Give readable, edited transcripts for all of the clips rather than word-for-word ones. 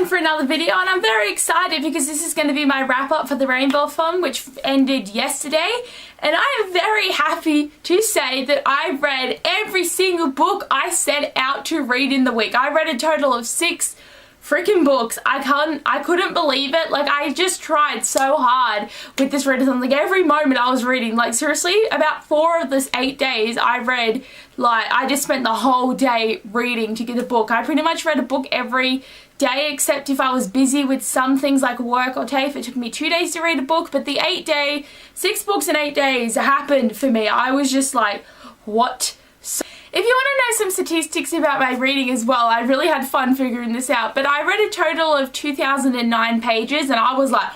for another video, and I'm very excited because this is going to be my wrap up for the RainbowAthon, which ended yesterday, and I am very happy to say that I read every single book I set out to read in the week. I read a total of 6 freaking books. I couldn't believe it. Like, I just tried so hard with this readathon. Like, every moment I was reading, like, seriously, about 4 of this 8 days I read, like, I just spent the whole day reading to get a book. I pretty much read a book every day, except if I was busy with some things like work or TAFE. It took me 2 days to read a book, but the 6 books in 8 days happened for me. I was just like, what? If you want to know some statistics about my reading as well, I really had fun figuring this out, but I read a total of 2,009 pages, and I was like,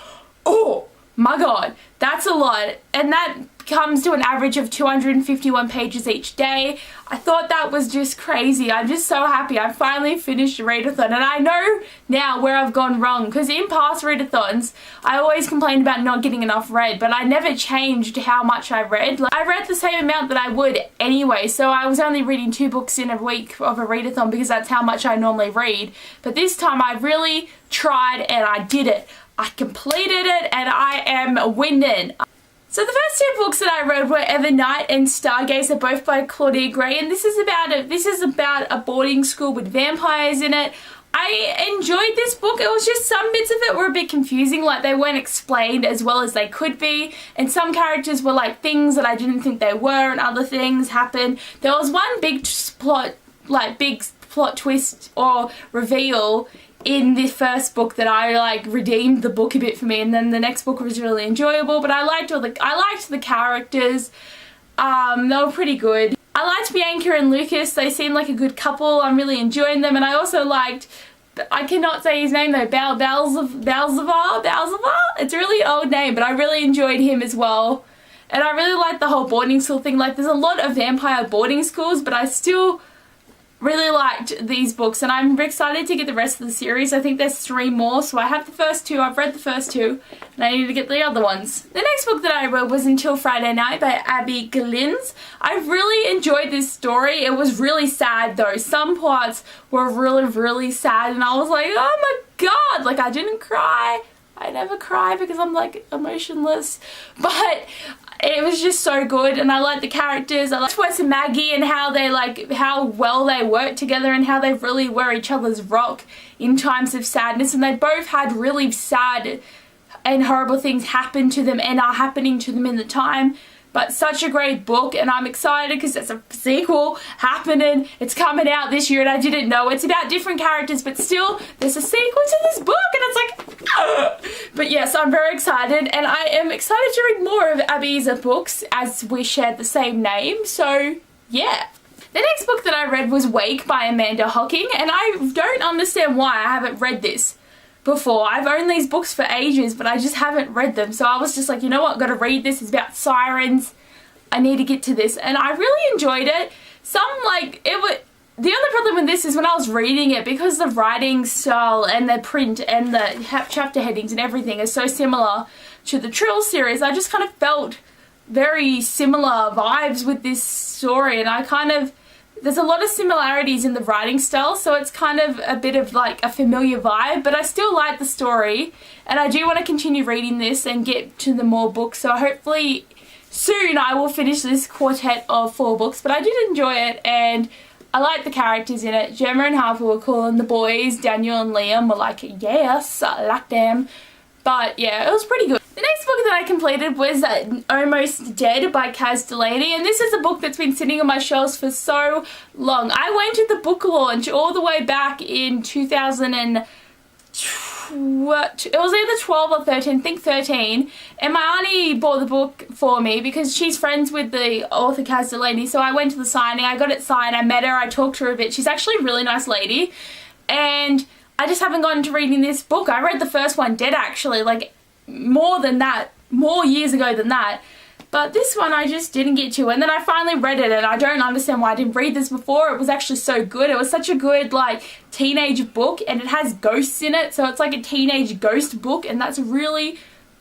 oh my god, that's a lot, and that comes to an average of 251 pages each day. I thought that was just crazy. I'm just so happy I finally finished a readathon, and I know now where I've gone wrong, because in past readathons I always complained about not getting enough read, but I never changed how much I read. Like, I read the same amount that I would anyway, so I was only reading 2 books in a week of a readathon because that's how much I normally read. But this time I really tried and I did it. I completed it and I am winning. So the first 2 books that I read were Evernight and Stargazer, both by Claudia Gray, and this is about a boarding school with vampires in it. I enjoyed this book. It was just some bits of it were a bit confusing, like they weren't explained as well as they could be, and some characters were like things that I didn't think they were, and other things happened. There was one big plot twist or reveal in the first book that I like redeemed the book a bit for me, and then the next book was really enjoyable. But I liked the characters. They were pretty good. I liked Bianca and Lucas. They seemed like a good couple. I'm really enjoying them, and I also liked, I cannot say his name though, Balzavar. It's a really old name, but I really enjoyed him as well. And I really liked the whole boarding school thing. Like, there's a lot of vampire boarding schools, but I still really liked these books, and I'm excited to get the rest of the series. I think there's 3 more, so I have the first 2, I've read the first 2, and I need to get the other ones. The next book that I read was Until Friday Night by Abbeyleec. I really enjoyed this story. It was really sad though. Some parts were really sad, and I was like, oh my god, like, I didn't cry. I never cry because I'm like emotionless, but it was just so good, and I liked the characters. I liked Wes and Maggie and how well they worked together and how they really were each other's rock in times of sadness, and they both had really sad and horrible things happen to them and are happening to them in the time. But such a great book, and I'm excited because there's a sequel happening. It's coming out this year, and I didn't know. It's about different characters, but still, there's a sequel to this book, and it's like, ugh. But yes, I'm very excited, and I am excited to read more of Abby's books, as we share the same name, so yeah. The next book that I read was Wake by Amanda Hocking, and I don't understand why I haven't read this before. I've owned these books for ages, but I just haven't read them, so I was just like, you know what, gotta read this. It's about sirens. I need to get to this, and I really enjoyed it. The only problem with this is when I was reading it, because the writing style and the print and the chapter headings and everything is so similar to the Trill series, I just kind of felt very similar vibes with this story, and there's a lot of similarities in the writing style, so it's kind of a bit of like a familiar vibe, but I still like the story, and I do want to continue reading this and get to the more books, so hopefully soon I will finish this quartet of 4 books. But I did enjoy it, and I like the characters in it. Gemma and Harper were cool, and the boys, Daniel and Liam, were like, yes, I like them. But yeah, it was pretty good. The next book that I completed was Almost Dead by Kaz Delaney, and this is a book that's been sitting on my shelves for so long. I went to the book launch all the way back in 2000 and it was either 12 or 13, I think 13, and my auntie bought the book for me because she's friends with the author Kaz Delaney, so I went to the signing, I got it signed, I met her, I talked to her a bit. She's actually a really nice lady, and I just haven't gotten to reading this book. I read the first one dead, actually, like more years ago than that, but this one I just didn't get to, and then I finally read it, and I don't understand why I didn't read this before. It was actually so good. It was such a good like teenage book, and it has ghosts in it, so it's like a teenage ghost book, and that's really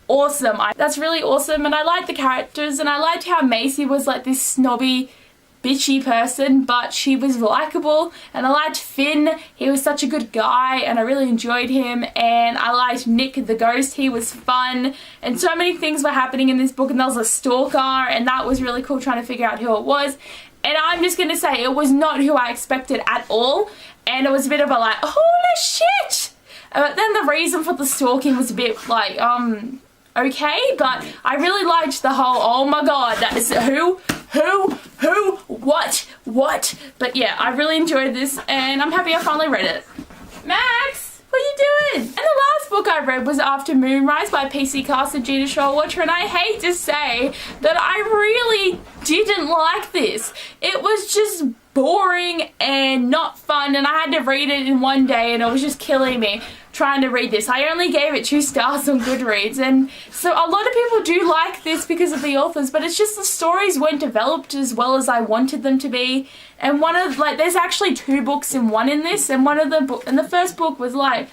awesome. And I liked the characters, and I liked how Macy was like this snobby bitchy person, but she was likable, and I liked Finn. He was such a good guy and I really enjoyed him, and I liked Nick the ghost. He was fun, and so many things were happening in this book, and there was a stalker, and that was really cool, trying to figure out who it was. And I'm just gonna say it was not who I expected at all, and it was a bit of a like, holy shit! But then the reason for the stalking was a bit like, okay, but I really liked the whole, oh my god, that is who, what? But yeah, I really enjoyed this, and I'm happy I finally read it. Max, what are you doing? And the last book I read was After Moonrise by PC Cast and Gina Showalter, and I hate to say that I really didn't like this. It was just boring and not fun, and I had to read it in one day, and it was just killing me trying to read this. I only gave it 2 stars on Goodreads, and so a lot of people do like this because of the authors, but it's just the stories weren't developed as well as I wanted them to be. And one of, like, there's actually 2 books in one in this, and one of the and the first book was like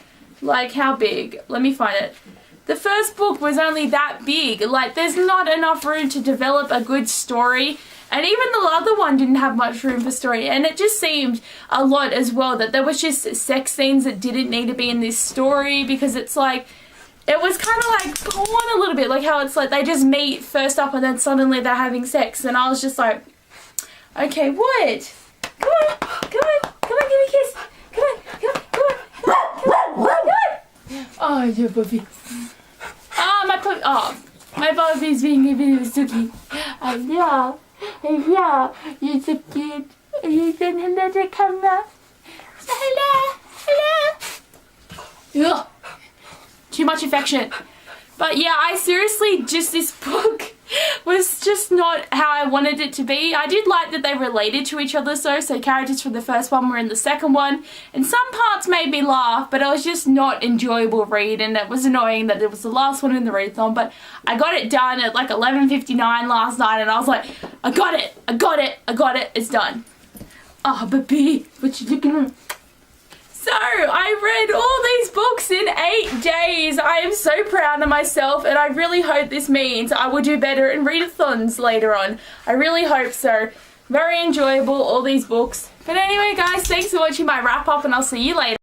how big? Let me find it. The first book was only that big. Like, there's not enough room to develop a good story. And even the other one didn't have much room for story, and it just seemed a lot as well that there was just sex scenes that didn't need to be in this story, because it's like, it was kind of like porn a little bit, like how it's like they just meet first up and then suddenly they're having sex, and I was just like, okay, what? Come on, give me a kiss. Come on. Oh, your puppy. My puppy's being a bit of a suki. Yeah, you're so cute. You send him to the camera. Hello. Ugh. Too much affection. But yeah, I seriously just, this book was just not how I wanted it to be. I did like that they related to each other, so characters from the first one were in the second one, and some parts made me laugh, but it was just not enjoyable read, and it was annoying that it was the last one in the readathon. But I got it done at like 11:59 last night, and I was like, I got it, it's done. Oh, baby, what you looking at? So, I read all these books in 8 days. I am so proud of myself, and I really hope this means I will do better in readathons later on. I really hope so. Very enjoyable, all these books. But anyway, guys, thanks for watching my wrap up, and I'll see you later.